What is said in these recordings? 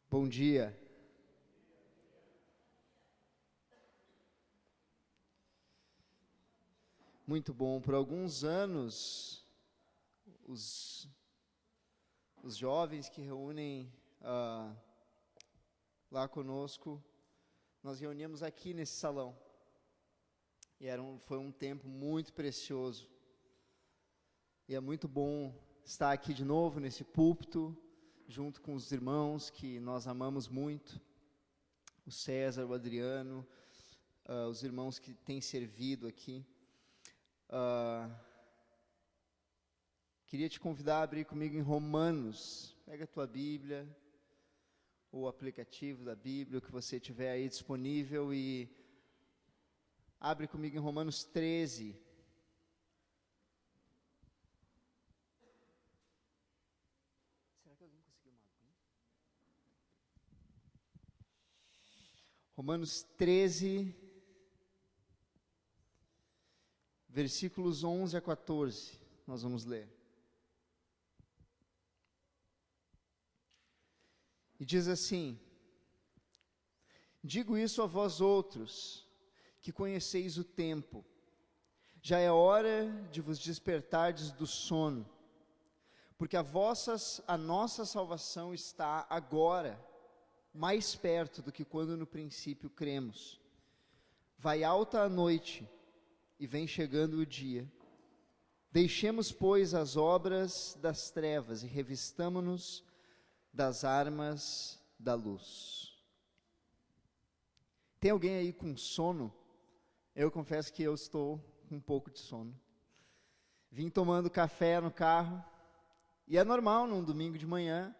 Bom dia. Muito bom. Por alguns anos, os jovens que reúnem lá conosco, nós reuníamos aqui nesse salão. E foi um tempo muito precioso. E é muito bom estar aqui de novo nesse púlpito, junto com os irmãos que nós amamos muito, o César, o Adriano, os irmãos que têm servido aqui. Queria te convidar a abrir comigo em Romanos. Pega a tua Bíblia, ou o aplicativo da Bíblia, o que você tiver aí disponível, e abre comigo em Romanos 13. Será que alguém conseguiu uma aguinha? Romanos 13, versículos 11 a 14, nós vamos ler. E diz assim: digo isso a vós outros, que conheceis o tempo. Já é hora de vos despertardes do sono, porque a nossa salvação está agora mais perto do que quando no princípio cremos. Vai alta a noite e vem chegando o dia. Deixemos, pois, as obras das trevas e revistamo-nos das armas da luz. Tem alguém aí com sono? Eu confesso que eu estou com um pouco de sono. Vim tomando café no carro, e é normal num domingo de manhã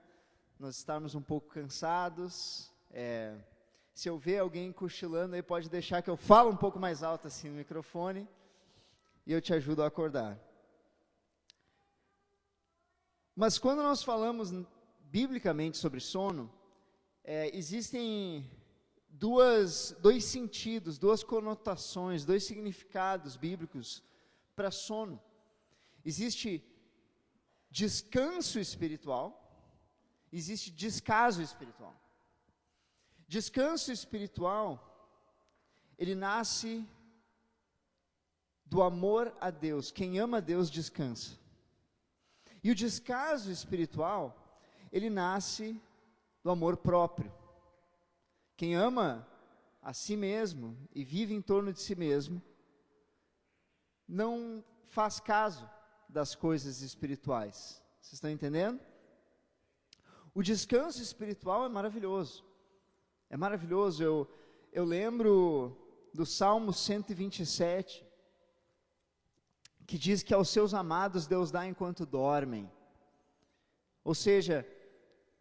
nós estarmos um pouco cansados. Se eu ver alguém cochilando aí, pode deixar que eu falo um pouco mais alto assim no microfone, e eu te ajudo a acordar. Mas quando nós falamos biblicamente sobre sono, existem dois sentidos, duas conotações, dois significados bíblicos para sono. Existe descanso espiritual, existe descaso espiritual. Descanso espiritual, ele nasce do amor a Deus. Quem ama a Deus descansa. E o descaso espiritual, ele nasce do amor próprio. Quem ama a si mesmo e vive em torno de si mesmo, não faz caso das coisas espirituais. Vocês estão entendendo? O descanso espiritual é maravilhoso. É maravilhoso. Eu lembro do Salmo 127, que diz que aos seus amados Deus dá enquanto dormem. Ou seja,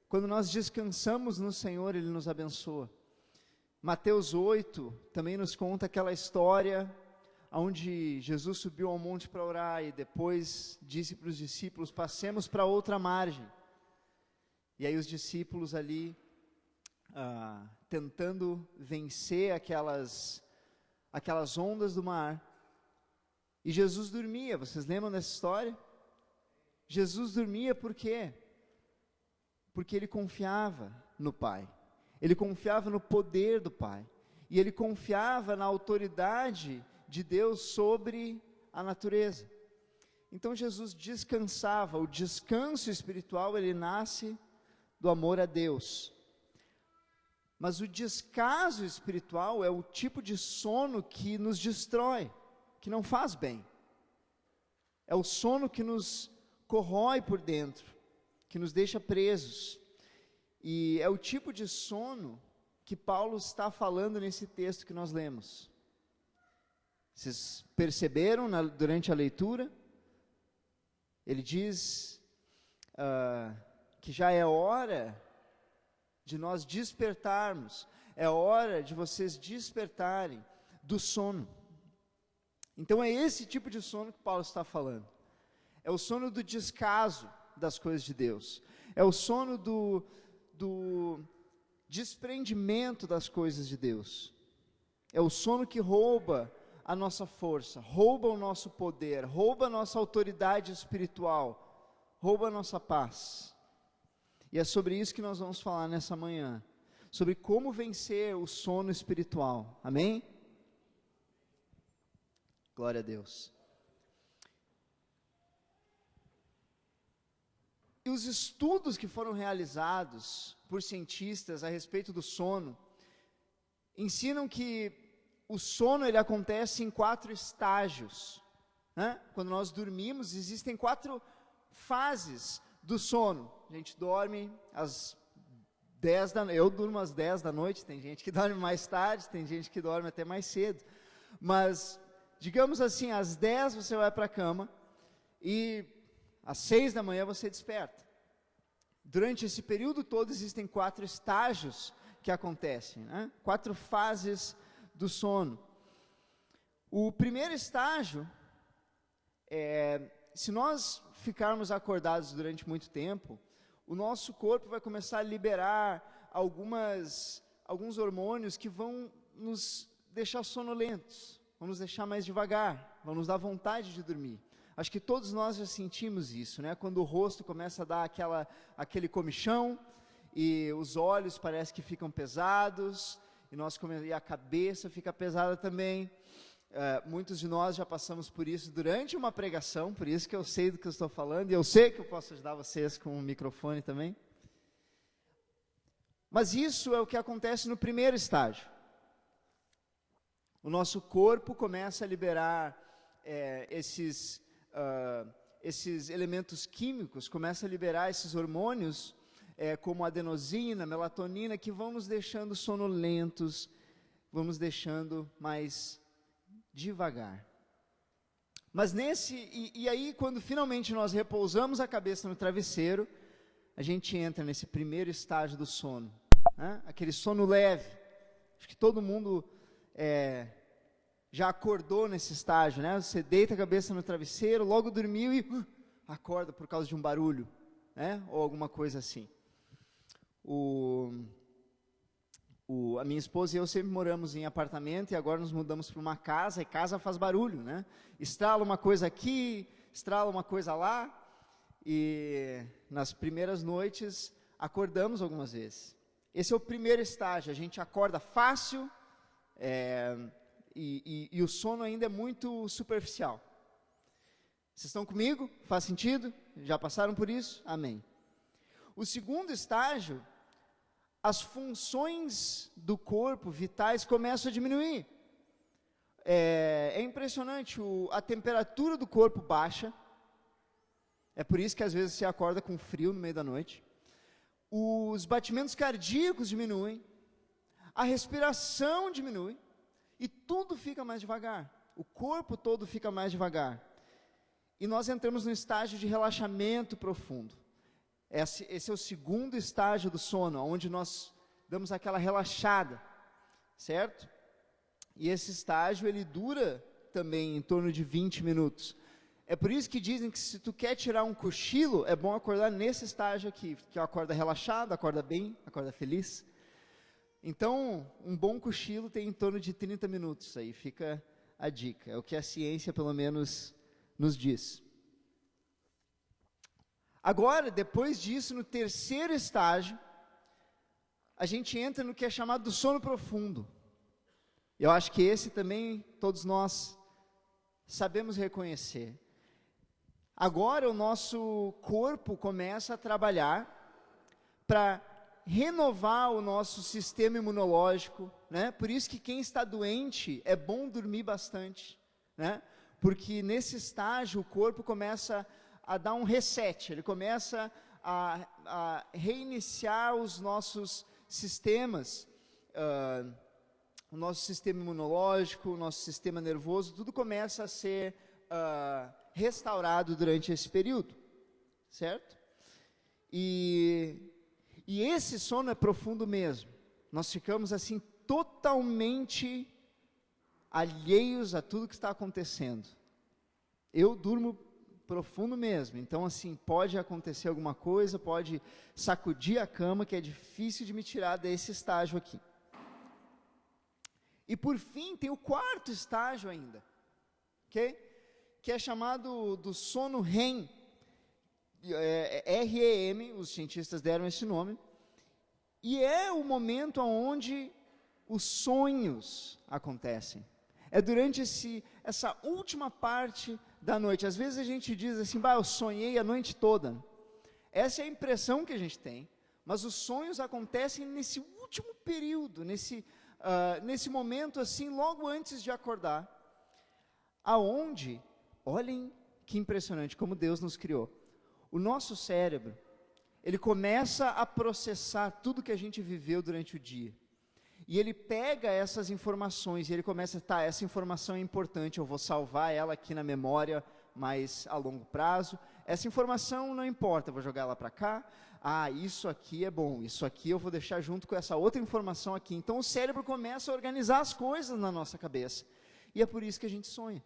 quando nós descansamos no Senhor, Ele nos abençoa. Mateus 8 também nos conta aquela história onde Jesus subiu ao monte para orar e depois disse para os discípulos: passemos para outra margem. E aí os discípulos ali, tentando vencer aquelas ondas do mar, e Jesus dormia. Vocês lembram dessa história? Jesus dormia por quê? Porque ele confiava no Pai, ele confiava no poder do Pai, e ele confiava na autoridade de Deus sobre a natureza. Então Jesus descansava. O descanso espiritual, ele nasce do amor a Deus. Mas o descaso espiritual é o tipo de sono que nos destrói, que não faz bem. É o sono que nos corrói por dentro, que nos deixa presos. E é o tipo de sono que Paulo está falando nesse texto que nós lemos. Vocês perceberam durante a leitura? Ele diz que já é hora de nós despertarmos, é hora de vocês despertarem do sono. Então é esse tipo de sono que Paulo está falando. É o sono do descaso das coisas de Deus. É o sono do desprendimento das coisas de Deus. É o sono que rouba a nossa força, rouba o nosso poder, rouba a nossa autoridade espiritual, rouba a nossa paz. E é sobre isso que nós vamos falar nessa manhã, sobre como vencer o sono espiritual, amém? Glória a Deus. E os estudos que foram realizados por cientistas a respeito do sono, ensinam que o sono ele acontece em 4 estágios, né? Quando nós dormimos, existem 4 fases do sono. A gente dorme às 10 da noite, eu durmo às 10 da noite, tem gente que dorme mais tarde, tem gente que dorme até mais cedo, mas, digamos assim, às 10 você vai para a cama, e às 6 da manhã você desperta. Durante esse período todo existem 4 estágios que acontecem, né? 4 fases do sono. O primeiro estágio se nós ficarmos acordados durante muito tempo, o nosso corpo vai começar a liberar alguns hormônios que vão nos deixar sonolentos, vão nos deixar mais devagar, vão nos dar vontade de dormir. Acho que todos nós já sentimos isso, né? Quando o rosto começa a dar aquele comichão, e os olhos parece que ficam pesados, e a cabeça fica pesada também. Muitos de nós já passamos por isso durante uma pregação, por isso que eu sei do que eu estou falando, e eu sei que eu posso ajudar vocês com o microfone também. Mas isso é o que acontece no primeiro estágio. O nosso corpo começa a liberar esses elementos químicos, começa a liberar esses hormônios, como adenosina, melatonina, que vão nos deixando sonolentos, vão nos deixando mais devagar. Mas e aí quando finalmente nós repousamos a cabeça no travesseiro, a gente entra nesse primeiro estágio do sono, né? Aquele sono leve. Acho que todo mundo já acordou nesse estágio, né? Você deita a cabeça no travesseiro, logo dormiu e acorda por causa de um barulho, né? Ou alguma coisa assim. A minha esposa e eu sempre moramos em apartamento, e agora nos mudamos para uma casa, e casa faz barulho, né? Estrala uma coisa aqui, estrala uma coisa lá, e nas primeiras noites acordamos algumas vezes. Esse é o primeiro estágio, a gente acorda fácil, e o sono ainda é muito superficial. Vocês estão comigo? Faz sentido? Já passaram por isso? Amém. O segundo estágio, as funções do corpo, vitais, começam a diminuir. É impressionante, a temperatura do corpo baixa, é por isso que às vezes você acorda com frio no meio da noite. Os batimentos cardíacos diminuem, a respiração diminui, e tudo fica mais devagar, o corpo todo fica mais devagar. E nós entramos no estágio de relaxamento profundo. Esse é o segundo estágio do sono, onde nós damos aquela relaxada, certo? E esse estágio, ele dura também em torno de 20 minutos. É por isso que dizem que se tu quer tirar um cochilo, é bom acordar nesse estágio aqui, que acorda relaxado, acorda bem, acorda feliz. Então, um bom cochilo tem em torno de 30 minutos, aí fica a dica, é o que a ciência pelo menos nos diz. Agora, depois disso, no terceiro estágio, a gente entra no que é chamado do sono profundo. Eu acho que esse também todos nós sabemos reconhecer. Agora o nosso corpo começa a trabalhar para renovar o nosso sistema imunológico, né? Por isso que quem está doente é bom dormir bastante, né? Porque nesse estágio o corpo começa a dar um reset, ele começa a reiniciar os nossos sistemas, o nosso sistema imunológico, o nosso sistema nervoso, tudo começa a ser restaurado durante esse período, certo? E esse sono é profundo mesmo, nós ficamos assim totalmente alheios a tudo que está acontecendo. Eu durmo profundo mesmo, então assim, pode acontecer alguma coisa, pode sacudir a cama, que é difícil de me tirar desse estágio aqui. E por fim, tem o quarto estágio ainda, ok? Que é chamado do sono REM. REM, os cientistas deram esse nome, e é o momento onde os sonhos acontecem. É durante essa última parte da noite. Às vezes a gente diz assim, eu sonhei a noite toda. Essa é a impressão que a gente tem, mas os sonhos acontecem nesse último período, nesse momento assim, logo antes de acordar, aonde, olhem que impressionante como Deus nos criou. O nosso cérebro, ele começa a processar tudo que a gente viveu durante o dia. E ele pega essas informações e ele começa, essa informação é importante, eu vou salvar ela aqui na memória, mas a longo prazo. Essa informação não importa, eu vou jogar ela para cá. Isso aqui é bom, isso aqui eu vou deixar junto com essa outra informação aqui. Então o cérebro começa a organizar as coisas na nossa cabeça. E é por isso que a gente sonha.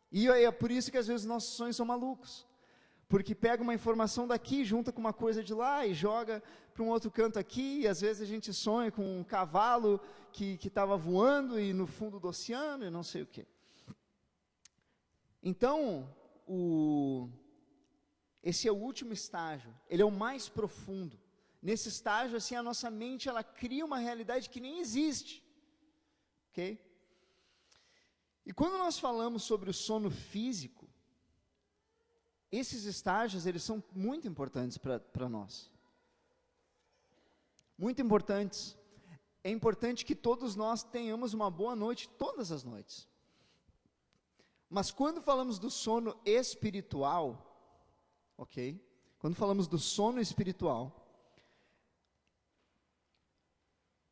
E é por isso que às vezes nossos sonhos são malucos. Porque pega uma informação daqui, junta com uma coisa de lá e joga para um outro canto aqui, e às vezes a gente sonha com um cavalo que estava voando e no fundo do oceano e não sei o quê. Então, esse é o último estágio, ele é o mais profundo. Nesse estágio, assim, a nossa mente, ela cria uma realidade que nem existe. Ok? E quando nós falamos sobre o sono físico, esses estágios, eles são muito importantes para nós. Muito importantes. É importante que todos nós tenhamos uma boa noite, todas as noites. Mas quando falamos do sono espiritual, ok? Quando falamos do sono espiritual,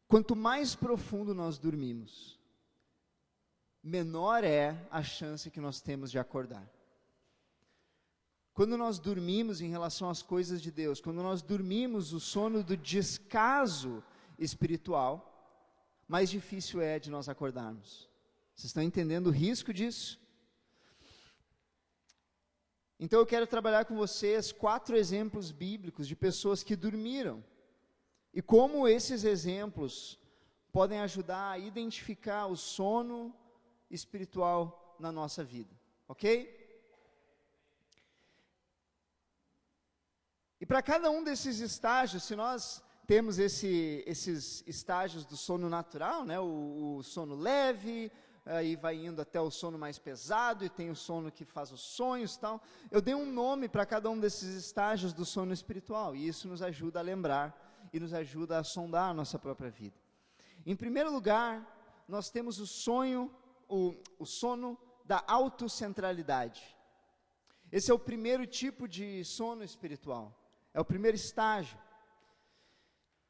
quanto mais profundo nós dormimos, menor é a chance que nós temos de acordar. Quando nós dormimos em relação às coisas de Deus, quando nós dormimos o sono do descaso espiritual, mais difícil é de nós acordarmos. Vocês estão entendendo o risco disso? Então eu quero trabalhar com vocês 4 exemplos bíblicos de pessoas que dormiram. E como esses exemplos podem ajudar a identificar o sono espiritual na nossa vida. Ok? E para cada um desses estágios, se nós temos esses estágios do sono natural, né, o sono leve, aí vai indo até o sono mais pesado, e tem o sono que faz os sonhos e tal. Eu dei um nome para cada um desses estágios do sono espiritual, e isso nos ajuda a lembrar, e nos ajuda a sondar a nossa própria vida. Em primeiro lugar, nós temos o sono da autocentralidade. Esse é o primeiro tipo de sono espiritual. É o primeiro estágio.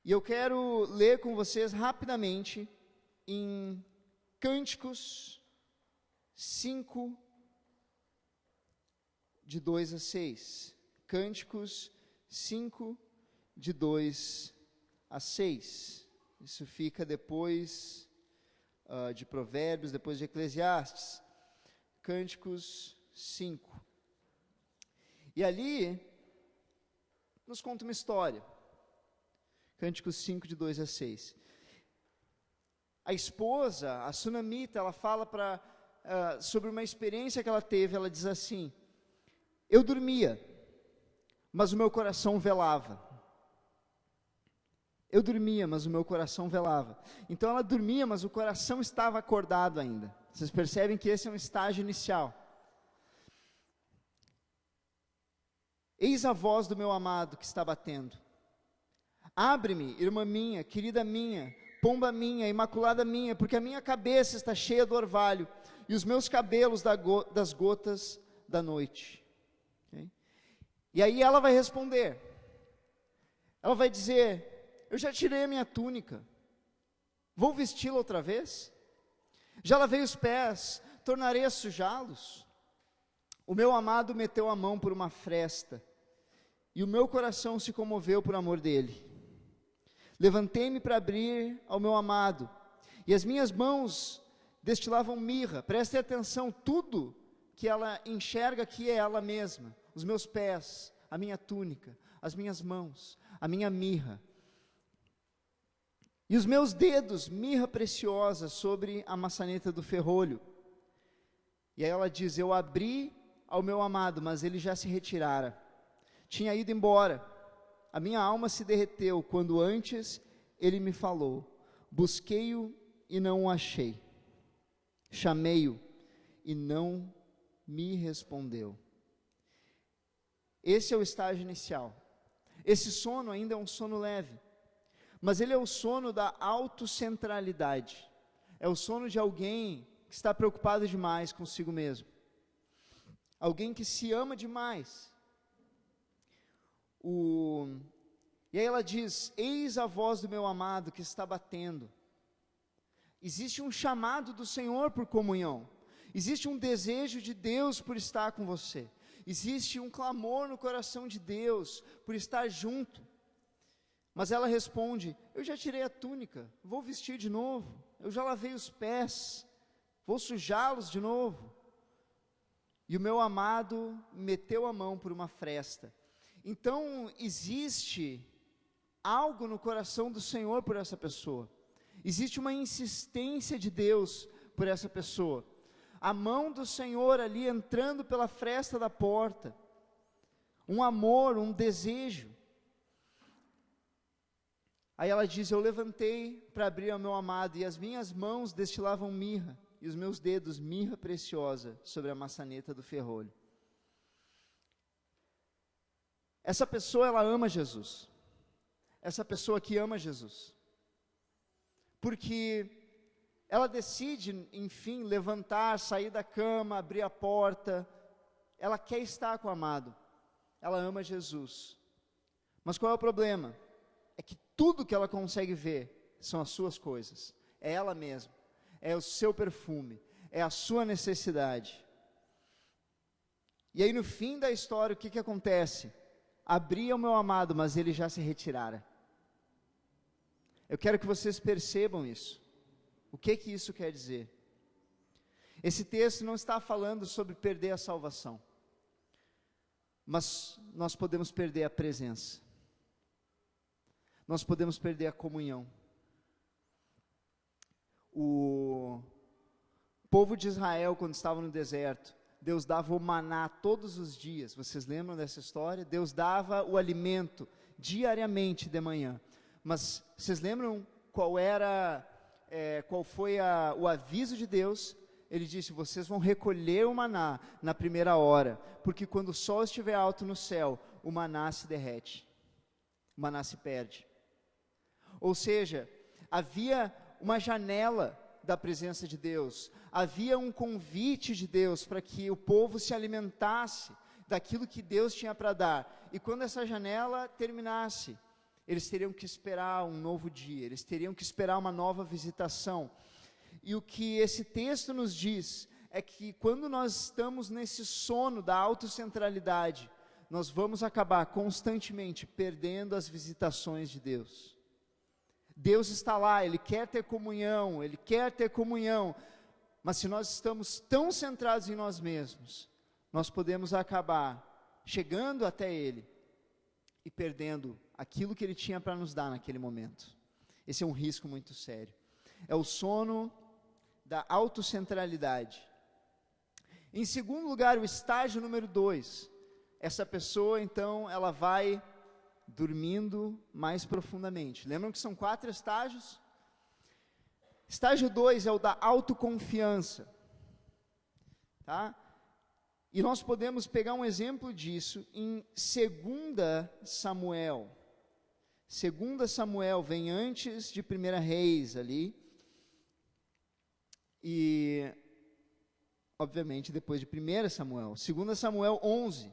E eu quero ler com vocês rapidamente em Cânticos 5, de 2 a 6. Cânticos 5, de 2 a 6. Isso fica depois de Provérbios, depois de Eclesiastes. Cânticos 5. E ali nos conta uma história. Cânticos 5, de 2 a 6. A esposa, a Sunamita, ela fala sobre uma experiência que ela teve. Ela diz assim: eu dormia, mas o meu coração velava. Eu dormia, mas o meu coração velava. Então ela dormia, mas o coração estava acordado ainda. Vocês percebem que esse é um estágio inicial. Eis a voz do meu amado que está batendo. Abre-me, irmã minha, querida minha, pomba minha, imaculada minha, porque a minha cabeça está cheia do orvalho, e os meus cabelos das gotas da noite. Okay? E aí ela vai responder. Ela vai dizer: eu já tirei a minha túnica, vou vesti-la outra vez? Já lavei os pés, tornarei a sujá-los? O meu amado meteu a mão por uma fresta, e o meu coração se comoveu por amor dele. Levantei-me para abrir ao meu amado, e as minhas mãos destilavam mirra. Prestem atenção, tudo que ela enxerga aqui é ela mesma. Os meus pés, a minha túnica, as minhas mãos, a minha mirra. E os meus dedos, mirra preciosa sobre a maçaneta do ferrolho. E aí ela diz: eu abri ao meu amado, mas ele já se retirara. tinha ido embora. A minha alma se derreteu quando antes ele me falou. Busquei-o e não o achei. Chamei-o e não me respondeu. Esse é o estágio inicial. Esse sono ainda é um sono leve, mas ele é o sono da autocentralidade. É o sono de alguém que está preocupado demais consigo mesmo. Alguém que se ama demais. E aí ela diz: eis a voz do meu amado que está batendo. Existe um chamado do Senhor por comunhão. Existe um desejo de Deus por estar com você. Existe um clamor no coração de Deus por estar junto. Mas ela responde: eu já tirei a túnica, vou vestir de novo. Eu já lavei os pés, vou sujá-los de novo. E o meu amado meteu a mão por uma fresta. Então existe algo no coração do Senhor por essa pessoa. Existe uma insistência de Deus por essa pessoa. A mão do Senhor ali entrando pela fresta da porta. Um amor, um desejo. Aí ela diz: eu levantei para abrir ao meu amado, e as minhas mãos destilavam mirra, e os meus dedos mirra preciosa sobre a maçaneta do ferrolho. Essa pessoa, ela ama Jesus. Essa pessoa que ama Jesus. Porque ela decide, enfim, levantar, sair da cama, abrir a porta. Ela quer estar com o amado. Ela ama Jesus. Mas qual é o problema? É que tudo que ela consegue ver são as suas coisas. É ela mesma. É o seu perfume. É a sua necessidade. E aí no fim da história, o que acontece? Abri ao meu amado, mas ele já se retirara. Eu quero que vocês percebam isso. O que isso quer dizer? Esse texto não está falando sobre perder a salvação, mas nós podemos perder a presença, nós podemos perder a comunhão. O povo de Israel, quando estava no deserto, Deus dava o maná todos os dias. Vocês lembram dessa história? Deus dava o alimento diariamente de manhã. Mas vocês lembram qual foi o aviso de Deus? Ele disse: vocês vão recolher o maná na primeira hora, porque quando o sol estiver alto no céu, o maná se derrete, o maná se perde. Ou seja, havia uma janela da presença de Deus, havia um convite de Deus para que o povo se alimentasse daquilo que Deus tinha para dar, e quando essa janela terminasse, eles teriam que esperar um novo dia, eles teriam que esperar uma nova visitação. E o que esse texto nos diz é que quando nós estamos nesse sono da autocentralidade, nós vamos acabar constantemente perdendo as visitações de Deus. Deus está lá, Ele quer ter comunhão, mas se nós estamos tão centrados em nós mesmos, nós podemos acabar chegando até Ele e perdendo aquilo que Ele tinha para nos dar naquele momento. Esse é um risco muito sério. É o sono da autocentralidade. Em segundo lugar, o estágio número 2. Essa pessoa, então, ela vai dormindo mais profundamente. Lembram que são 4 estágios? Estágio 2 é o da autoconfiança. Tá? E nós podemos pegar um exemplo disso em 2 Samuel. 2 Samuel vem antes de 1 Reis ali. E, obviamente, depois de 1 Samuel. 2 Samuel 11.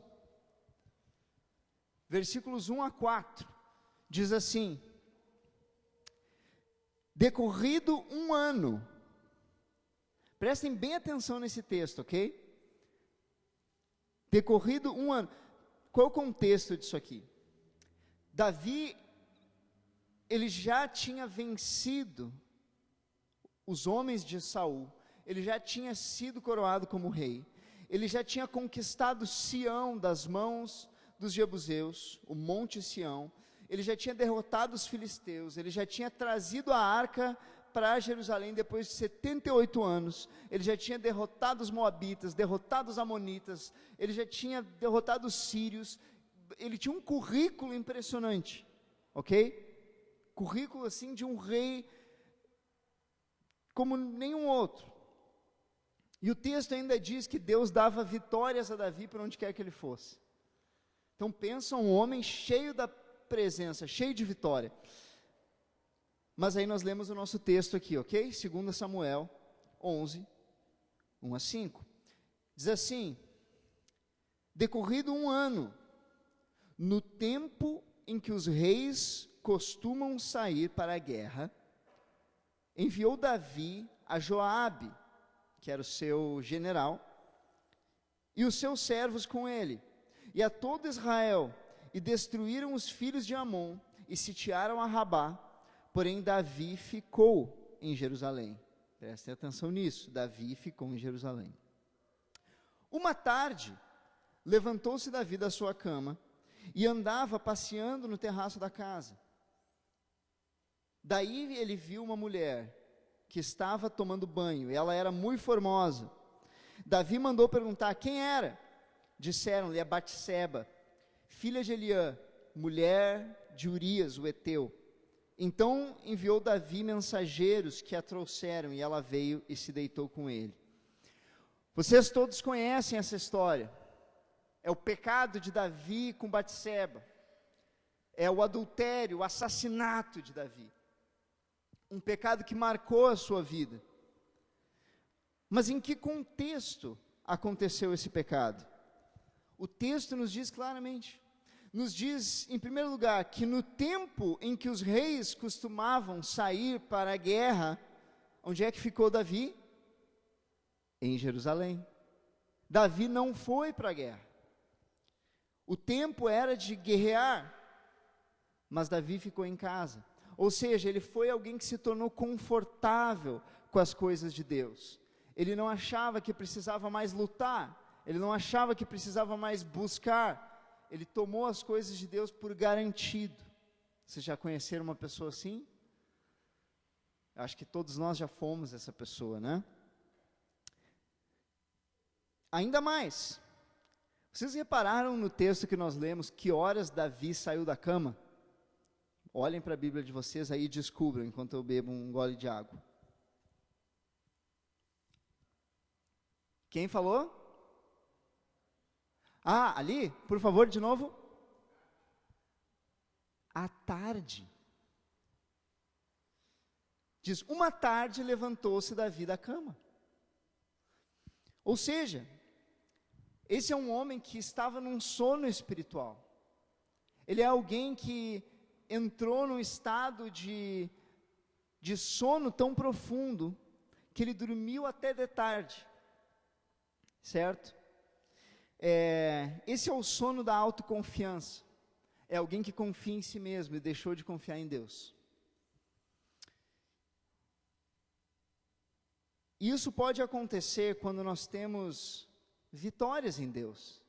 Versículos 1 a 4. Diz assim: decorrido um ano. Prestem bem atenção nesse texto, ok? Decorrido um ano. Qual é o contexto disso aqui? Davi, ele já tinha vencido os homens de Saul, ele já tinha sido coroado como rei, ele já tinha conquistado Sião das mãos dos jebuseus, o monte Sião, ele já tinha derrotado os filisteus, ele já tinha trazido a arca para Jerusalém depois de 78 anos, ele já tinha derrotado os moabitas, derrotado os amonitas, ele já tinha derrotado os sírios, ele tinha um currículo impressionante, ok? Currículo assim de um rei como nenhum outro. E o texto ainda diz que Deus dava vitórias a Davi por onde quer que ele fosse. Então pensa um homem cheio da presença, cheio de vitória. Mas aí nós lemos o nosso texto aqui, ok? 2 Samuel 11, 1 a 5. Diz assim: decorrido um ano, no tempo em que os reis costumam sair para a guerra, enviou Davi a Joabe, que era o seu general, e os seus servos com ele, e a todo Israel, e destruíram os filhos de Amon, e sitiaram a Rabá, porém Davi ficou em Jerusalém. Prestem atenção nisso, Davi ficou em Jerusalém. Uma tarde, levantou-se Davi da sua cama, e andava passeando no terraço da casa. Daí ele viu uma mulher que estava tomando banho, e ela era muito formosa. Davi mandou perguntar quem era. Disseram-lhe: a Batseba, filha de Eliã, mulher de Urias, o heteu. Então enviou Davi mensageiros que a trouxeram, e ela veio e se deitou com ele. Vocês todos conhecem essa história. É o pecado de Davi com Batseba. É o adultério, o assassinato de Davi. Um pecado que marcou a sua vida. Mas em que contexto aconteceu esse pecado? O texto nos diz claramente. Nos diz, em primeiro lugar, que no tempo em que os reis costumavam sair para a guerra, onde é que ficou Davi? Em Jerusalém. Davi não foi para a guerra. O tempo era de guerrear, mas Davi ficou em casa. Ou seja, ele foi alguém que se tornou confortável com as coisas de Deus. Ele não achava que precisava mais lutar, ele não achava que precisava mais buscar. Ele tomou as coisas de Deus por garantido. Vocês já conheceram uma pessoa assim? Acho que todos nós já fomos essa pessoa, né? Ainda mais, vocês repararam no texto que nós lemos, que horas Davi saiu da cama? Olhem para a Bíblia de vocês aí e descubram, enquanto eu bebo um gole de água. Quem falou? Ah, ali, por favor, de novo. À tarde. Diz, uma tarde levantou-se Davi da cama. Ou seja, esse é um homem que estava num sono espiritual. Ele é alguém que entrou num estado de sono tão profundo, que ele dormiu até de tarde. Certo? Esse é o sono da autoconfiança. É alguém que confia em si mesmo e deixou de confiar em Deus. Isso pode acontecer quando nós temos vitórias em Deus.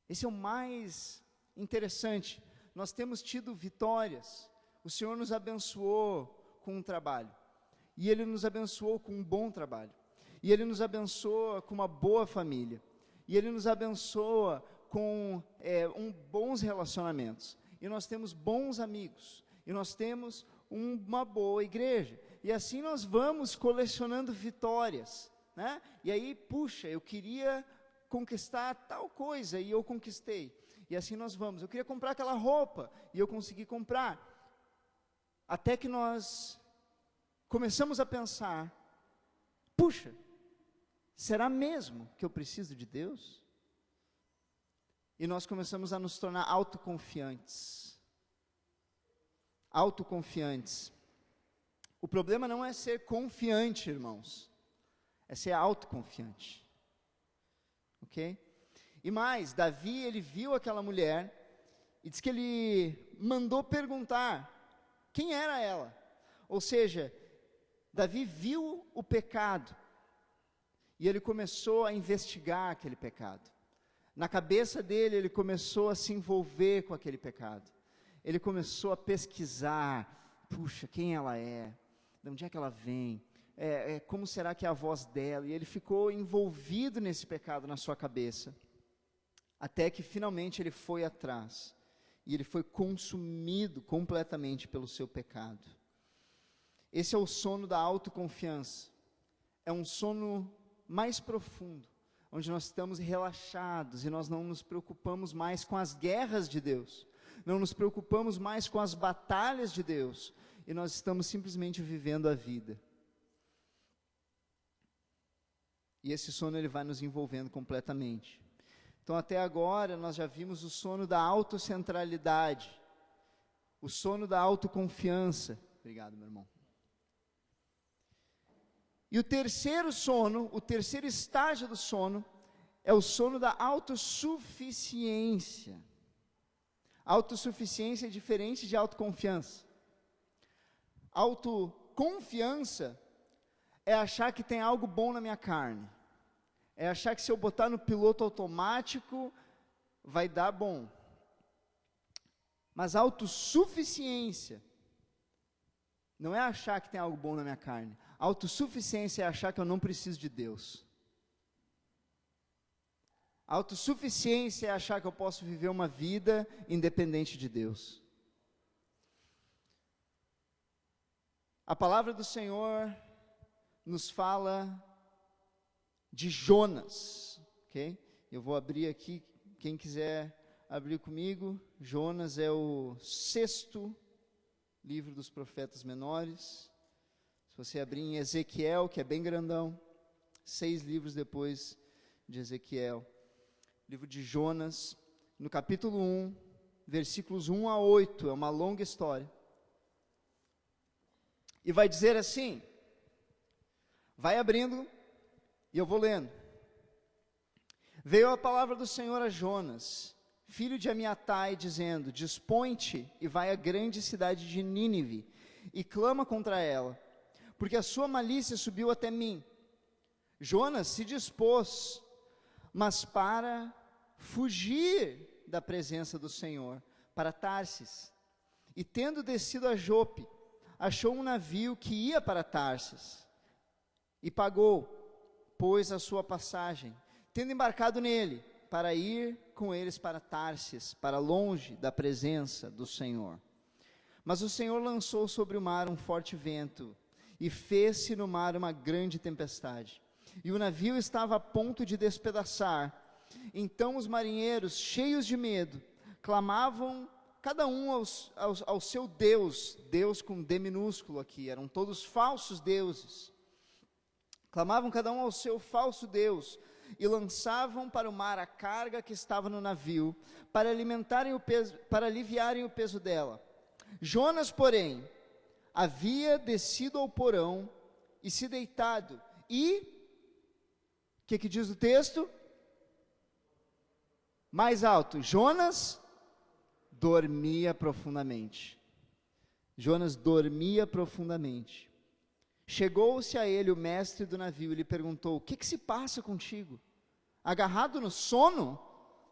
Esse é o mais interessante. Nós temos tido vitórias. O Senhor nos abençoou com um trabalho. E Ele nos abençoou com um bom trabalho. E Ele nos abençoa com uma boa família. E Ele nos abençoa com bons relacionamentos. E nós temos bons amigos. E nós temos uma boa igreja. E assim nós vamos colecionando vitórias, né? E aí, puxa, eu queria conquistar tal coisa e eu conquistei. E assim nós vamos. Eu queria comprar aquela roupa e eu consegui comprar. Até que nós começamos a pensar, puxa, será mesmo que eu preciso de Deus? E nós começamos a nos tornar autoconfiantes. Autoconfiantes. O problema não é ser confiante, irmãos. É ser autoconfiante. Ok? E mais, Davi, ele viu aquela mulher e diz que ele mandou perguntar quem era ela. Ou seja, Davi viu o pecado e ele começou a investigar aquele pecado. Na cabeça dele, ele começou a se envolver com aquele pecado. Ele começou a pesquisar, puxa, quem ela é? De onde é que ela vem? Como será que é a voz dela? E ele ficou envolvido nesse pecado na sua cabeça. até que finalmente ele foi atrás, e ele foi consumido completamente pelo seu pecado. Esse é o sono da autoconfiança, é um sono mais profundo, onde nós estamos relaxados, e nós não nos preocupamos mais com as guerras de Deus, não nos preocupamos mais com as batalhas de Deus, e nós estamos simplesmente vivendo a vida. E esse sono ele vai nos envolvendo completamente. Então até agora nós já vimos o sono da autocentralidade, o sono da autoconfiança. Obrigado, meu irmão. E o terceiro sono, o terceiro estágio do sono, é o sono da autossuficiência. Autossuficiência é diferente de autoconfiança. Autoconfiança é achar que tem algo bom na minha carne. É achar que se eu botar no piloto automático, vai dar bom. Mas autossuficiência não é achar que tem algo bom na minha carne. Autossuficiência é achar que eu não preciso de Deus. Autossuficiência é achar que eu posso viver uma vida independente de Deus. A palavra do Senhor nos fala de Jonas, ok? Eu vou abrir aqui, quem quiser abrir comigo. Jonas é o 6º livro dos profetas menores. Se você abrir em Ezequiel, que é bem grandão, 6 livros depois de Ezequiel. Livro de Jonas, no capítulo 1, versículos 1 a 8, é uma longa história. E vai dizer assim, vai abrindo, e eu vou lendo. Veio a palavra do Senhor a Jonas, filho de Amiatai, dizendo: dispõe-te e vai à grande cidade de Nínive, e clama contra ela, porque a sua malícia subiu até mim. Jonas se dispôs, mas para fugir da presença do Senhor, para Tarsis, e tendo descido a Jope, achou um navio que ia para Tarsis, e pagou, pois, a sua passagem, tendo embarcado nele, para ir com eles para Tarsis, para longe da presença do Senhor. Mas o Senhor lançou sobre o mar um forte vento, e fez-se no mar uma grande tempestade, e o navio estava a ponto de despedaçar. Então os marinheiros, cheios de medo, clamavam cada um ao seu Deus, Deus com D minúsculo aqui, eram todos falsos deuses, clamavam cada um ao seu falso Deus, e lançavam para o mar a carga que estava no navio, para aliviarem o peso dela. Jonas, porém, havia descido ao porão, e se deitado, e, o que diz o texto? Mais alto, Jonas dormia profundamente. Jonas dormia profundamente. Chegou-se a ele o mestre do navio e lhe perguntou: o que se passa contigo? Agarrado no sono?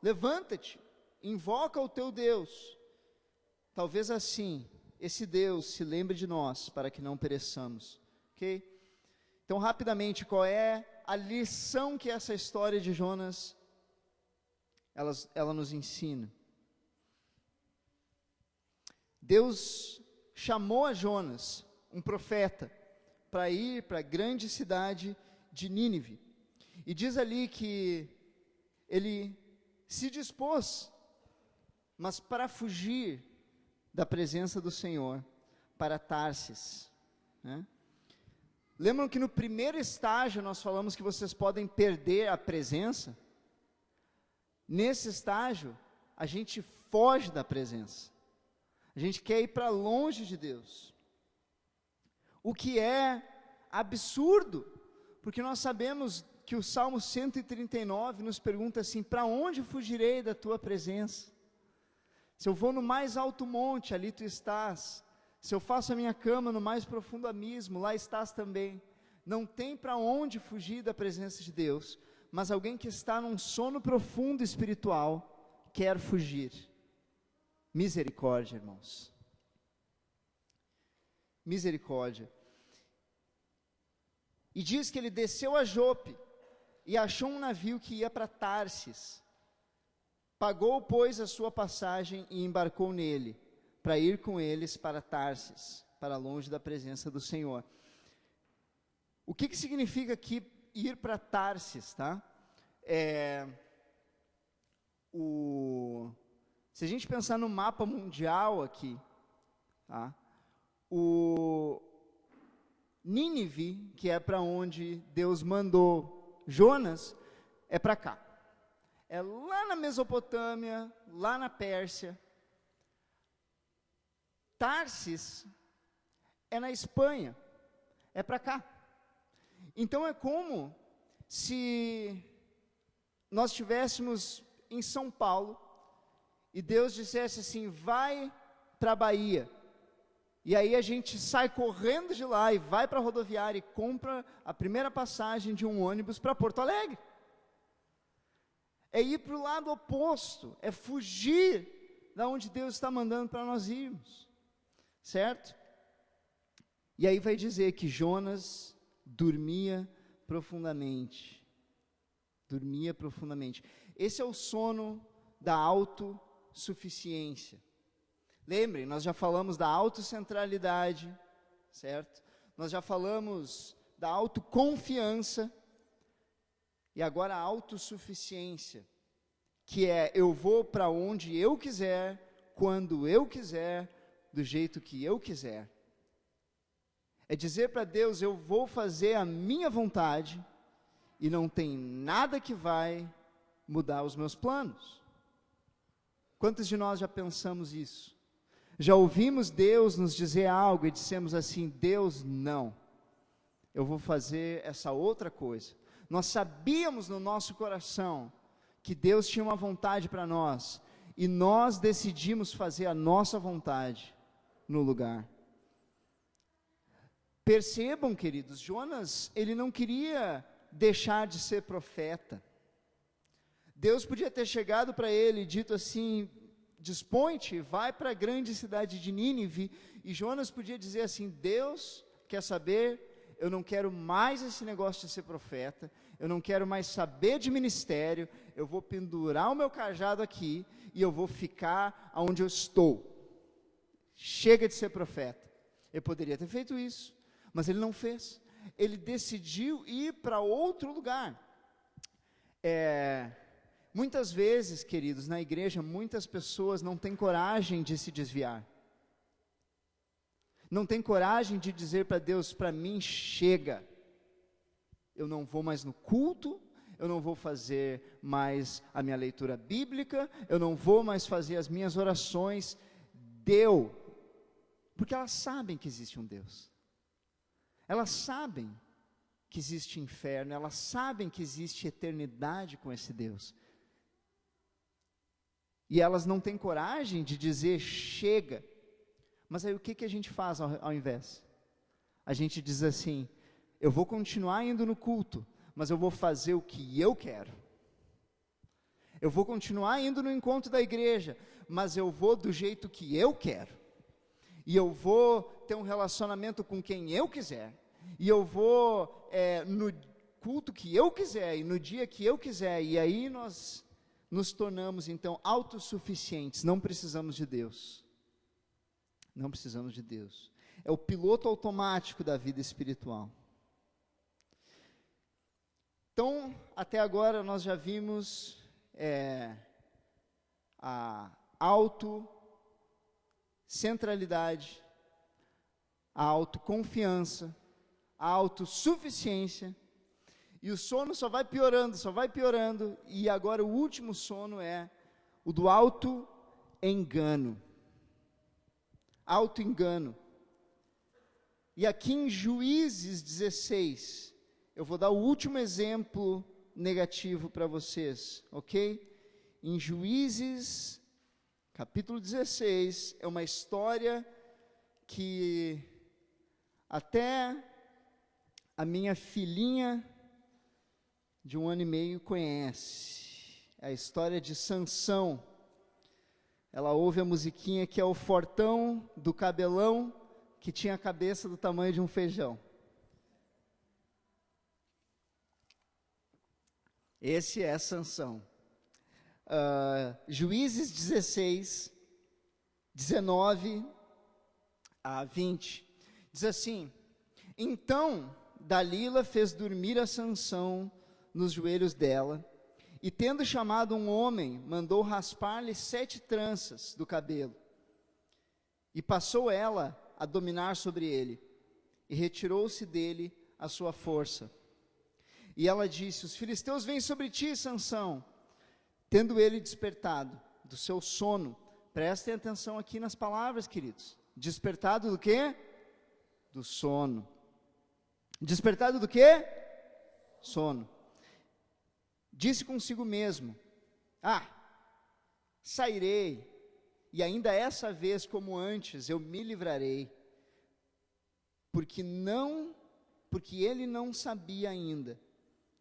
Levanta-te, invoca o teu Deus. Talvez assim, esse Deus se lembre de nós, para que não pereçamos. Ok? Então, rapidamente, qual é a lição que essa história de Jonas, ela nos ensina? Deus chamou a Jonas, um profeta, para ir para a grande cidade de Nínive, e diz ali que ele se dispôs, mas para fugir da presença do Senhor, para Tarsis, né? Lembram que no primeiro estágio nós falamos que vocês podem perder a presença? Nesse estágio, a gente foge da presença, a gente quer ir para longe de Deus, o que é absurdo, porque nós sabemos que o Salmo 139 nos pergunta assim: para onde fugirei da tua presença? Se eu vou no mais alto monte, ali tu estás. Se eu faço a minha cama no mais profundo abismo, lá estás também. Não tem para onde fugir da presença de Deus, mas alguém que está num sono profundo espiritual, quer fugir. Misericórdia, irmãos. Misericórdia. E diz que ele desceu a Jope, e achou um navio que ia para Tarsis. Pagou, pois, a sua passagem e embarcou nele, para ir com eles para Tarsis, para longe da presença do Senhor. O que significa aqui ir para Tarsis, tá? Se a gente pensar no mapa mundial aqui, tá? O Nínive, que é para onde Deus mandou Jonas, é para cá. É lá na Mesopotâmia, lá na Pérsia. Tarsis é na Espanha, é para cá. Então é como se nós estivéssemos em São Paulo e Deus dissesse assim: vai para a Bahia. E aí a gente sai correndo de lá e vai para a rodoviária e compra a primeira passagem de um ônibus para Porto Alegre. É ir para o lado oposto, é fugir da onde Deus está mandando para nós irmos, certo? E aí vai dizer que Jonas dormia profundamente, Esse é o sono da autossuficiência. Lembrem, nós já falamos da autocentralidade, certo? Nós já falamos da autoconfiança, e agora a autossuficiência, que é eu vou para onde eu quiser, quando eu quiser, do jeito que eu quiser. É dizer para Deus: eu vou fazer a minha vontade, e não tem nada que vai mudar os meus planos. Quantos de nós já pensamos isso? Já ouvimos Deus nos dizer algo e dissemos assim: Deus, não, eu vou fazer essa outra coisa. Nós sabíamos no nosso coração que Deus tinha uma vontade para nós, e nós decidimos fazer a nossa vontade no lugar. Percebam, queridos, Jonas, ele não queria deixar de ser profeta. Deus podia ter chegado para ele e dito assim: dispõe-te, vai para a grande cidade de Nínive, e Jonas podia dizer assim: Deus, quer saber, eu não quero mais esse negócio de ser profeta, eu não quero mais saber de ministério, eu vou pendurar o meu cajado aqui, e eu vou ficar onde eu estou. Chega de ser profeta. Ele poderia ter feito isso, mas ele não fez. Ele decidiu ir para outro lugar. Muitas vezes, queridos, na igreja, muitas pessoas não têm coragem de se desviar. Não tem coragem de dizer para Deus: para mim chega, eu não vou mais no culto, eu não vou fazer mais a minha leitura bíblica, eu não vou mais fazer as minhas orações. Deu, porque elas sabem que existe um Deus, elas sabem que existe inferno, elas sabem que existe eternidade com esse Deus, e elas não têm coragem de dizer chega. Mas aí o que a gente faz ao invés? A gente diz assim: eu vou continuar indo no culto, mas eu vou fazer o que eu quero. Eu vou continuar indo no encontro da igreja, mas eu vou do jeito que eu quero. E eu vou ter um relacionamento com quem eu quiser. E eu vou no culto que eu quiser, e no dia que eu quiser. E aí nós nos tornamos então autossuficientes, não precisamos de Deus. Não precisamos de Deus. É o piloto automático da vida espiritual. Então, até agora nós já vimos a autocentralidade, a autoconfiança, a autossuficiência, e o sono só vai piorando, e agora o último sono é o do auto-engano. Auto-engano. E aqui em Juízes 16, eu vou dar o último exemplo negativo para vocês, ok? Em Juízes, capítulo 16, é uma história que até a minha filhinha de 1 ano e meio conhece. É a história de Sansão. Ela ouve a musiquinha que é o fortão do cabelão, que tinha a cabeça do tamanho de um feijão. Esse é Sansão. Juízes 16, 19 a 20. Diz assim: então Dalila fez dormir a Sansão nos joelhos dela, e tendo chamado um homem, mandou raspar-lhe 7 tranças do cabelo, e passou ela a dominar sobre ele, e retirou-se dele a sua força. E ela disse: os filisteus vêm sobre ti, Sansão. Tendo ele despertado do seu sono, prestem atenção aqui nas palavras, queridos, despertado do quê? Do sono. Despertado do quê? Sono. Disse consigo mesmo: sairei, e ainda essa vez, como antes, eu me livrarei, porque ele não sabia ainda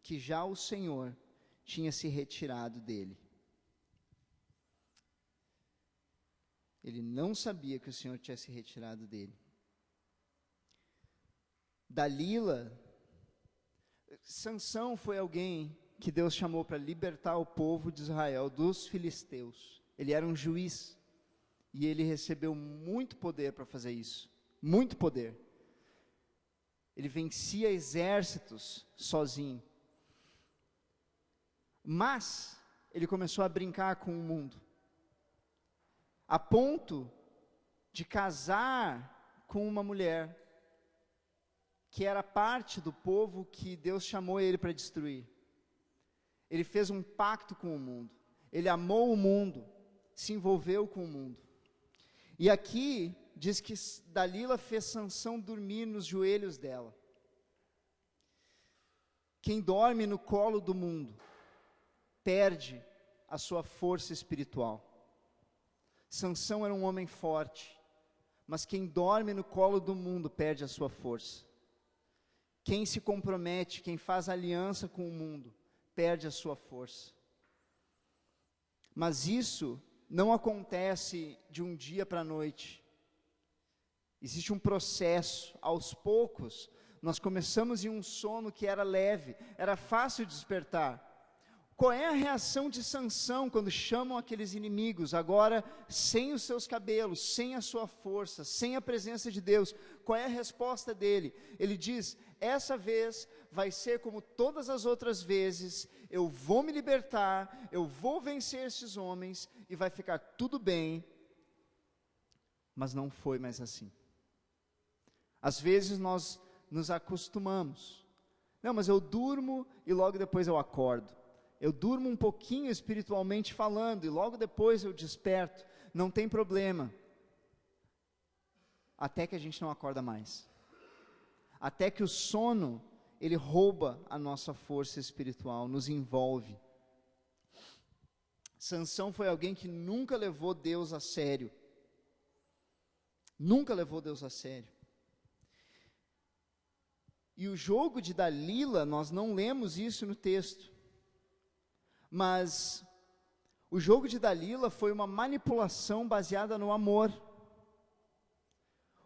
que já o Senhor tinha se retirado dele. Ele não sabia que o Senhor tinha se retirado dele. Dalila, Sansão foi alguém que Deus chamou para libertar o povo de Israel dos filisteus. Ele era um juiz, e ele recebeu muito poder para fazer isso, muito poder. Ele vencia exércitos sozinho. Mas ele começou a brincar com o mundo, a ponto de casar com uma mulher que era parte do povo que Deus chamou ele para destruir. Ele fez um pacto com o mundo, ele amou o mundo, se envolveu com o mundo. E aqui diz que Dalila fez Sansão dormir nos joelhos dela. Quem dorme no colo do mundo perde a sua força espiritual. Sansão era um homem forte, mas quem dorme no colo do mundo perde a sua força. Quem se compromete, quem faz aliança com o mundo, perde a sua força. Mas isso não acontece de um dia para a noite. Existe um processo. Aos poucos, nós começamos em um sono que era leve, era fácil de despertar. Qual é a reação de Sansão quando chamam aqueles inimigos, agora sem os seus cabelos, sem a sua força, sem a presença de Deus? Qual é a resposta dele? Ele diz: essa vez vai ser como todas as outras vezes, eu vou me libertar, eu vou vencer esses homens, e vai ficar tudo bem. Mas não foi mais assim. Às vezes nós nos acostumamos. Não, mas eu durmo e logo depois eu acordo. Eu durmo um pouquinho espiritualmente falando, e logo depois eu desperto, não tem problema. Até que a gente não acorda mais. Até que o sono, ele rouba a nossa força espiritual, nos envolve. Sansão foi alguém que nunca levou Deus a sério. Nunca levou Deus a sério. E o jogo de Dalila, nós não lemos isso no texto. Mas o jogo de Dalila foi uma manipulação baseada no amor.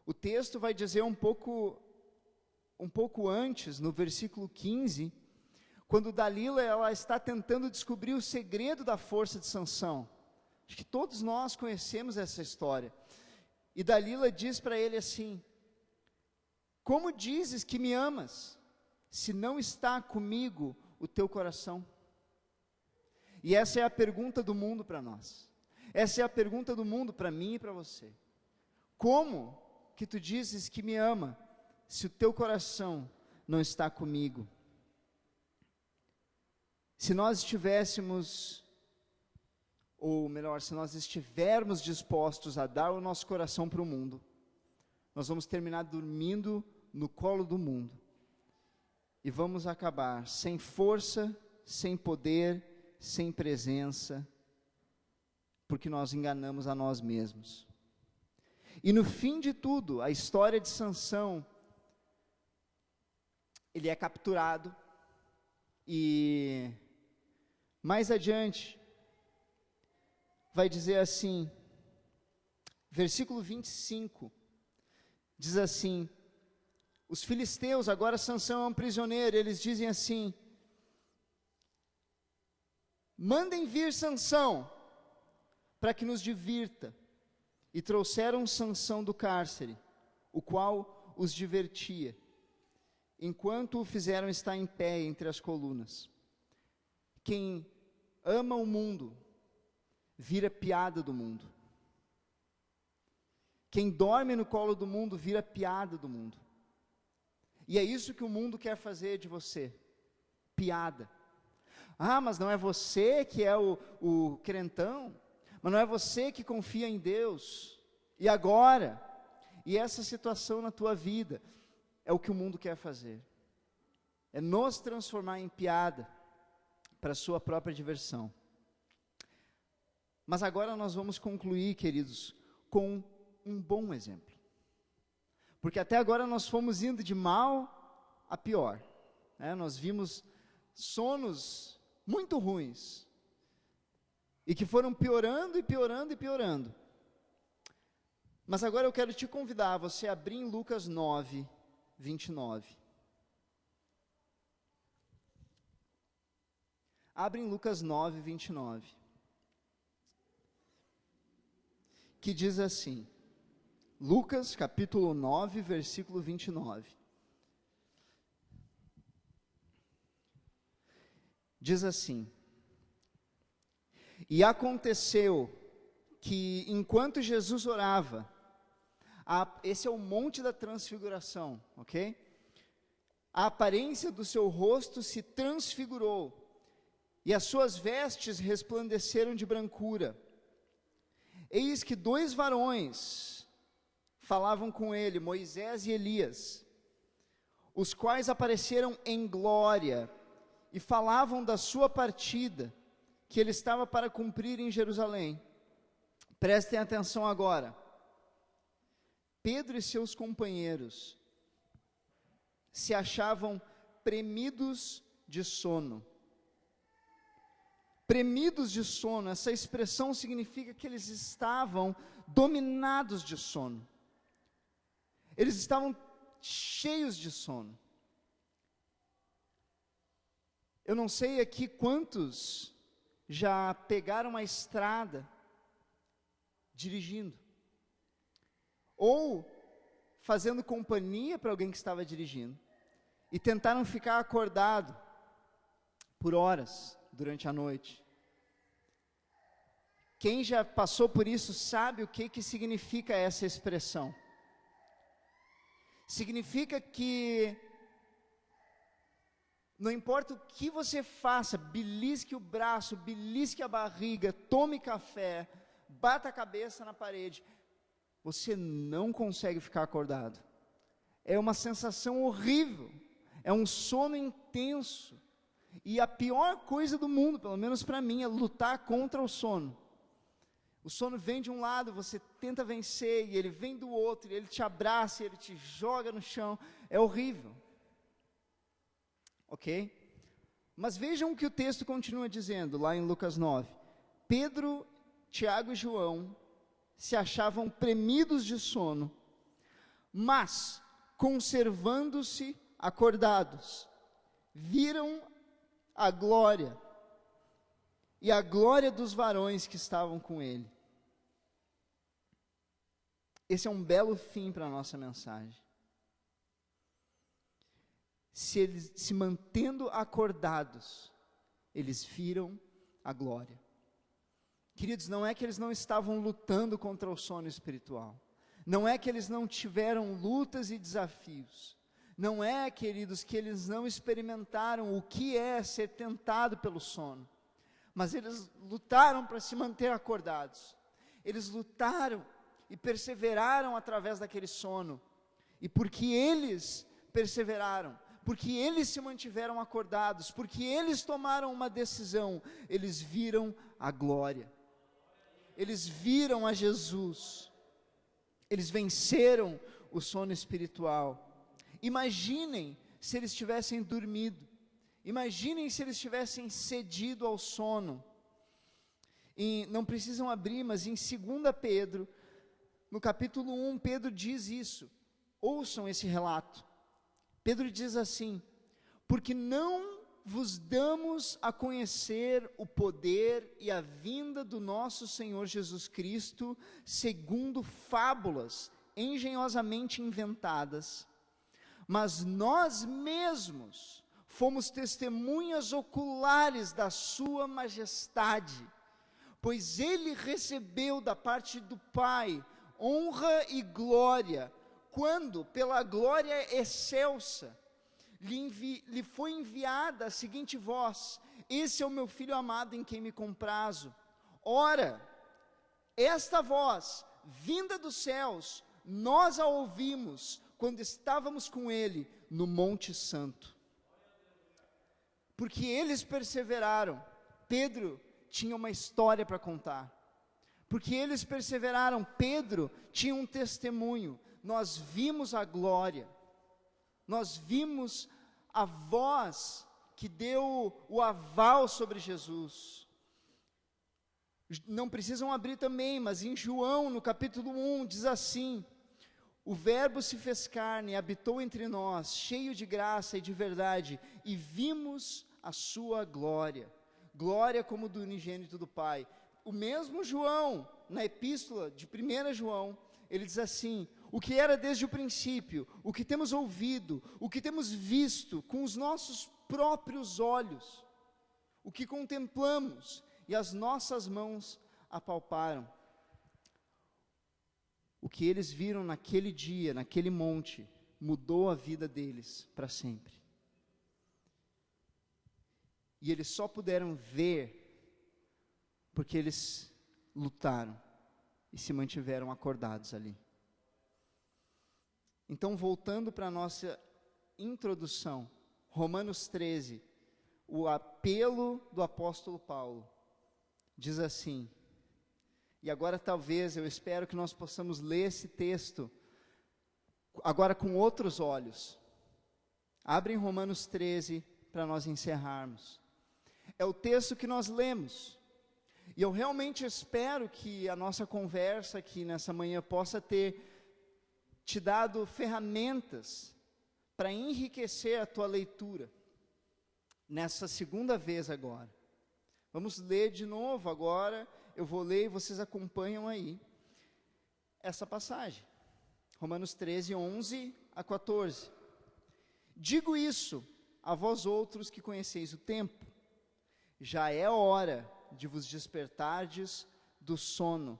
O texto vai dizer um pouco antes, no versículo 15, quando Dalila ela está tentando descobrir o segredo da força de Sansão. Acho que todos nós conhecemos essa história. E Dalila diz para ele assim: como dizes que me amas, se não está comigo o teu coração? E essa é a pergunta do mundo para nós. Essa é a pergunta do mundo para mim e para você. Como que tu dizes que me ama, se o teu coração não está comigo? Se nós estivéssemos, ou melhor, se nós estivermos dispostos a dar o nosso coração para o mundo, nós vamos terminar dormindo no colo do mundo. E vamos acabar sem força, sem poder, sem presença, porque nós enganamos a nós mesmos. E no fim de tudo, a história de Sansão, ele é capturado, e mais adiante, vai dizer assim, versículo 25, diz assim: os filisteus, agora Sansão é um prisioneiro, eles dizem assim: mandem vir Sansão, para que nos divirta. E trouxeram Sansão do cárcere, o qual os divertia, enquanto o fizeram estar em pé entre as colunas. Quem ama o mundo, vira piada do mundo. Quem dorme no colo do mundo, vira piada do mundo. E é isso que o mundo quer fazer de você, piada. Ah, mas não é você que é o crentão, mas não é você que confia em Deus, e agora? E essa situação na tua vida, é o que o mundo quer fazer, é nos transformar em piada, para a sua própria diversão. Mas agora nós vamos concluir, queridos, com um bom exemplo, porque até agora nós fomos indo de mal a pior, né? Nós vimos sonos muito ruins, e que foram piorando e piorando e piorando. Mas agora eu quero te convidar a você abrir em Lucas 9, 29. Abre em Lucas 9, 29. Que diz assim, Lucas capítulo 9, versículo 29. Diz assim: e aconteceu que enquanto Jesus orava, esse é o monte da transfiguração, ok? A aparência do seu rosto se transfigurou, e as suas vestes resplandeceram de brancura. Eis que 2 varões falavam com ele, Moisés e Elias, os quais apareceram em glória, e falavam da sua partida, que ele estava para cumprir em Jerusalém. Prestem atenção agora. Pedro e seus companheiros se achavam premidos de sono. Premidos de sono, essa expressão significa que eles estavam dominados de sono. Eles estavam cheios de sono. Eu não sei aqui quantos já pegaram a estrada dirigindo, ou fazendo companhia para alguém que estava dirigindo, e tentaram ficar acordado por horas durante a noite. Quem já passou por isso sabe o que significa essa expressão. Significa que não importa o que você faça, belisque o braço, belisque a barriga, tome café, bata a cabeça na parede, você não consegue ficar acordado. É uma sensação horrível, é um sono intenso, e a pior coisa do mundo, pelo menos para mim, é lutar contra o sono. O sono vem de um lado, você tenta vencer, e ele vem do outro, e ele te abraça, e ele te joga no chão, é horrível. Ok? Mas vejam o que o texto continua dizendo, lá em Lucas 9. Pedro, Tiago e João se achavam premidos de sono, mas, conservando-se acordados, viram a glória, e a glória dos varões que estavam com ele. Esse é um belo fim para a nossa mensagem. Se eles se mantendo acordados, eles viram a glória. Queridos, não é que eles não estavam lutando contra o sono espiritual, não é que eles não tiveram lutas e desafios, não é, queridos, que eles não experimentaram o que é ser tentado pelo sono, mas eles lutaram para se manter acordados, eles lutaram e perseveraram através daquele sono, e porque eles perseveraram, porque eles se mantiveram acordados, porque eles tomaram uma decisão, eles viram a glória, eles viram a Jesus, eles venceram o sono espiritual. Imaginem se eles tivessem dormido, imaginem se eles tivessem cedido ao sono. E não precisam abrir, mas em 2 Pedro, no capítulo 1, Pedro diz isso, ouçam esse relato. Pedro diz assim: porque não vos damos a conhecer o poder e a vinda do nosso Senhor Jesus Cristo, segundo fábulas engenhosamente inventadas, mas nós mesmos fomos testemunhas oculares da sua majestade, pois ele recebeu da parte do Pai honra e glória, quando, pela glória excelsa, lhe foi enviada a seguinte voz: esse é o meu Filho amado, em quem me comprazo. Ora, esta voz, vinda dos céus, nós a ouvimos quando estávamos com ele no Monte Santo. Porque eles perseveraram. Pedro tinha uma história para contar. Porque eles perseveraram. Pedro tinha um testemunho. Nós vimos a glória. Nós vimos a voz que deu o aval sobre Jesus. Não precisam abrir também, mas em João, no capítulo 1, diz assim: o verbo se fez carne e habitou entre nós, cheio de graça e de verdade, e vimos a sua glória, glória como do unigênito do Pai. O mesmo João, na epístola de 1 João, ele diz assim: o que era desde o princípio, o que temos ouvido, o que temos visto com os nossos próprios olhos, o que contemplamos e as nossas mãos apalparam. O que eles viram naquele dia, naquele monte, mudou a vida deles para sempre. E eles só puderam ver porque eles lutaram e se mantiveram acordados ali. Então, voltando para a nossa introdução, Romanos 13, o apelo do apóstolo Paulo, diz assim, e agora talvez, eu espero que nós possamos ler esse texto, agora com outros olhos. Abre em Romanos 13, para nós encerrarmos. É o texto que nós lemos, e eu realmente espero que a nossa conversa aqui nessa manhã possa ter te dado ferramentas para enriquecer a tua leitura, nessa segunda vez agora. Vamos ler de novo agora, eu vou ler e vocês acompanham aí, essa passagem, Romanos 13, 11 a 14. Digo isso a vós outros que conheceis o tempo, já é hora de vos despertardes do sono,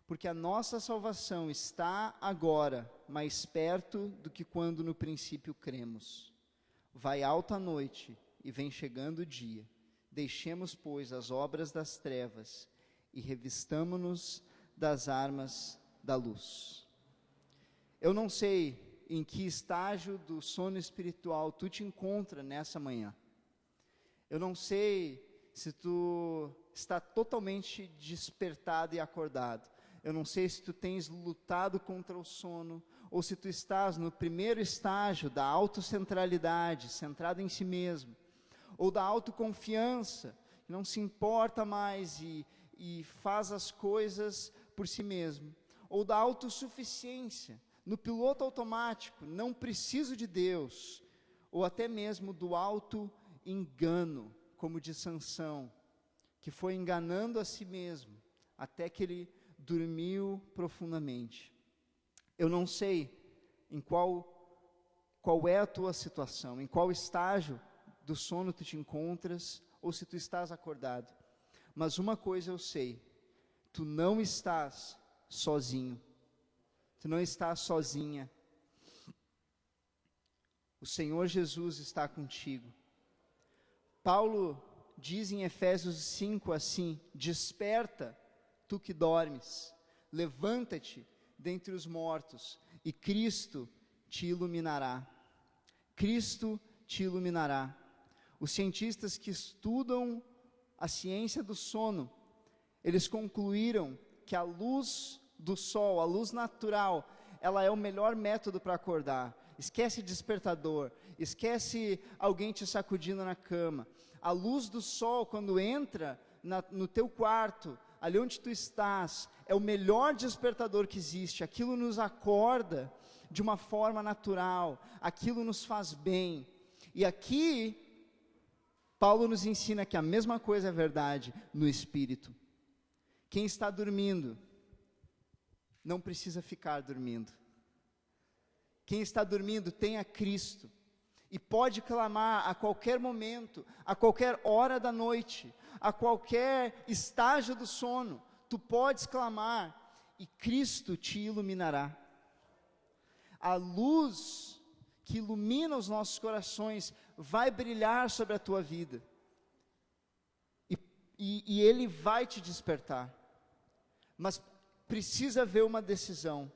porque a nossa salvação está agora mais perto do que quando no princípio cremos. Vai alta a noite e vem chegando o dia. Deixemos, pois, as obras das trevas e revistamo-nos das armas da luz. Eu não sei em que estágio do sono espiritual tu te encontra nessa manhã. Eu não sei se tu está totalmente despertado e acordado. Eu não sei se tu tens lutado contra o sono, ou se tu estás no primeiro estágio da autocentralidade, centrado em si mesmo, ou da autoconfiança, que não se importa mais e faz as coisas por si mesmo, ou da autossuficiência, no piloto automático, não preciso de Deus, ou até mesmo do auto-engano, como de Sansão, que foi enganando a si mesmo, até que ele dormiu profundamente. Eu não sei em qual é a tua situação, em qual estágio do sono tu te encontras, ou se tu estás acordado, mas uma coisa eu sei, tu não estás sozinho, tu não estás sozinha, o Senhor Jesus está contigo. Paulo diz em Efésios 5 assim: desperta, tu que dormes, levanta-te dentre os mortos, e Cristo te iluminará. Cristo te iluminará. Os cientistas que estudam a ciência do sono, eles concluíram que a luz do sol, a luz natural, ela é o melhor método para acordar. Esquece despertador, esquece alguém te sacudindo na cama. A luz do sol, quando entra no teu quarto, ali onde tu estás, é o melhor despertador que existe. Aquilo nos acorda de uma forma natural, aquilo nos faz bem. E aqui, Paulo nos ensina que a mesma coisa é verdade no espírito. Quem está dormindo, não precisa ficar dormindo. Quem está dormindo tem a Cristo, e pode clamar a qualquer momento, a qualquer hora da noite, a qualquer estágio do sono, tu podes clamar, e Cristo te iluminará. A luz que ilumina os nossos corações vai brilhar sobre a tua vida, e Ele vai te despertar, mas precisa haver uma decisão,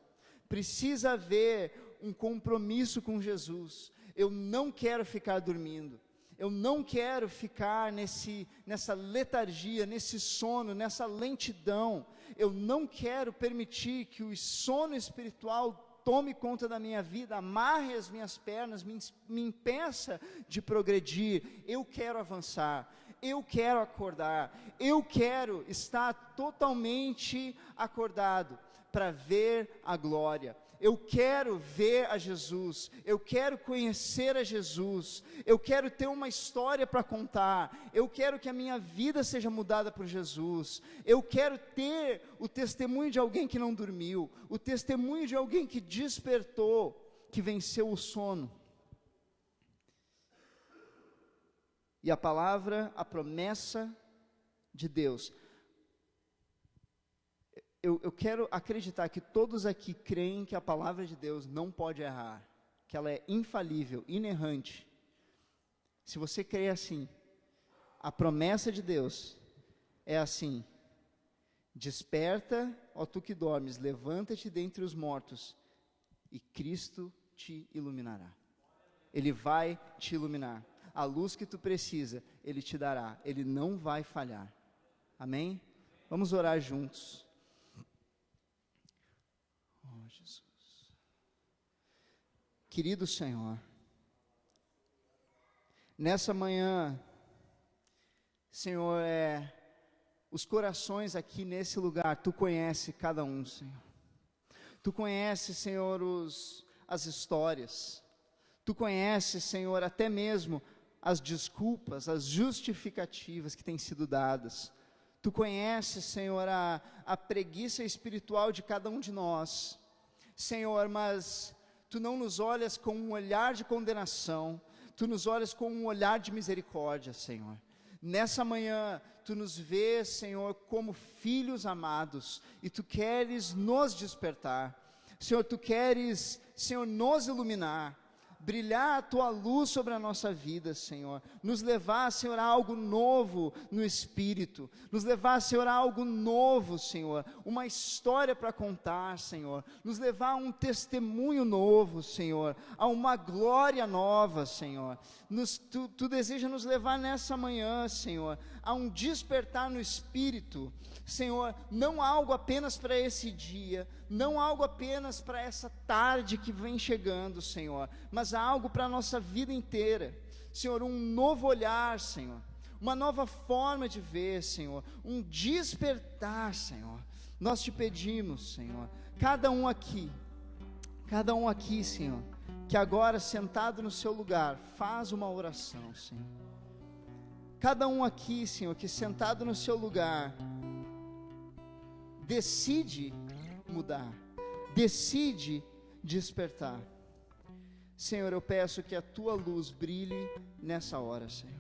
precisa haver um compromisso com Jesus. Eu não quero ficar dormindo, eu não quero ficar nessa letargia, nesse sono, nessa lentidão. Eu não quero permitir que o sono espiritual tome conta da minha vida, amarre as minhas pernas, me impeça de progredir. Eu quero avançar, eu quero acordar, eu quero estar totalmente acordado para ver a glória. Eu quero ver a Jesus, eu quero conhecer a Jesus, eu quero ter uma história para contar, eu quero que a minha vida seja mudada por Jesus, eu quero ter o testemunho de alguém que não dormiu, o testemunho de alguém que despertou, que venceu o sono. E a palavra, a promessa de Deus, eu quero acreditar que todos aqui creem que a palavra de Deus não pode errar, que ela é infalível, inerrante. Se você crê assim, a promessa de Deus é assim: desperta, ó tu que dormes, levanta-te dentre os mortos, e Cristo te iluminará. Ele vai te iluminar. A luz que tu precisa, Ele te dará. Ele não vai falhar. Amém? Vamos orar juntos. Oh, Jesus. Querido Senhor, nessa manhã, Senhor, os corações aqui nesse lugar, Tu conhece cada um, Senhor. Tu conhece, Senhor, as histórias. Tu conhece, Senhor, até mesmo as desculpas, as justificativas que têm sido dadas. Tu conheces, Senhor, a preguiça espiritual de cada um de nós, Senhor, mas Tu não nos olhas com um olhar de condenação, Tu nos olhas com um olhar de misericórdia, Senhor. Nessa manhã, Tu nos vês, Senhor, como filhos amados, e Tu queres nos despertar, Senhor, Tu queres, Senhor, nos iluminar, brilhar a Tua luz sobre a nossa vida, Senhor, nos levar, Senhor, a algo novo no Espírito, nos levar, Senhor, a algo novo, Senhor, uma história para contar, Senhor, nos levar a um testemunho novo, Senhor, a uma glória nova, Senhor. Tu deseja nos levar nessa manhã, Senhor, a um despertar no Espírito, Senhor, não algo apenas para esse dia, não algo apenas para essa tarde que vem chegando, Senhor, mas algo para a nossa vida inteira, Senhor, um novo olhar, Senhor, uma nova forma de ver, Senhor, um despertar, Senhor. Nós Te pedimos, Senhor, cada um aqui, Senhor, que agora sentado no seu lugar, faz uma oração, Senhor. Cada um aqui, Senhor, que sentado no seu lugar, decide mudar, decide despertar. Senhor, eu peço que a Tua luz brilhe nessa hora, Senhor.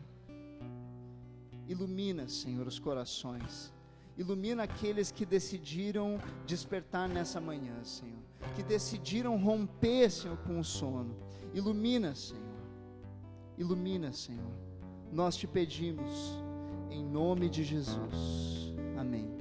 Ilumina, Senhor, os corações. Ilumina aqueles que decidiram despertar nessa manhã, Senhor. Que decidiram romper, Senhor, com o sono. Ilumina, Senhor. Ilumina, Senhor. Nós Te pedimos, em nome de Jesus. Amém.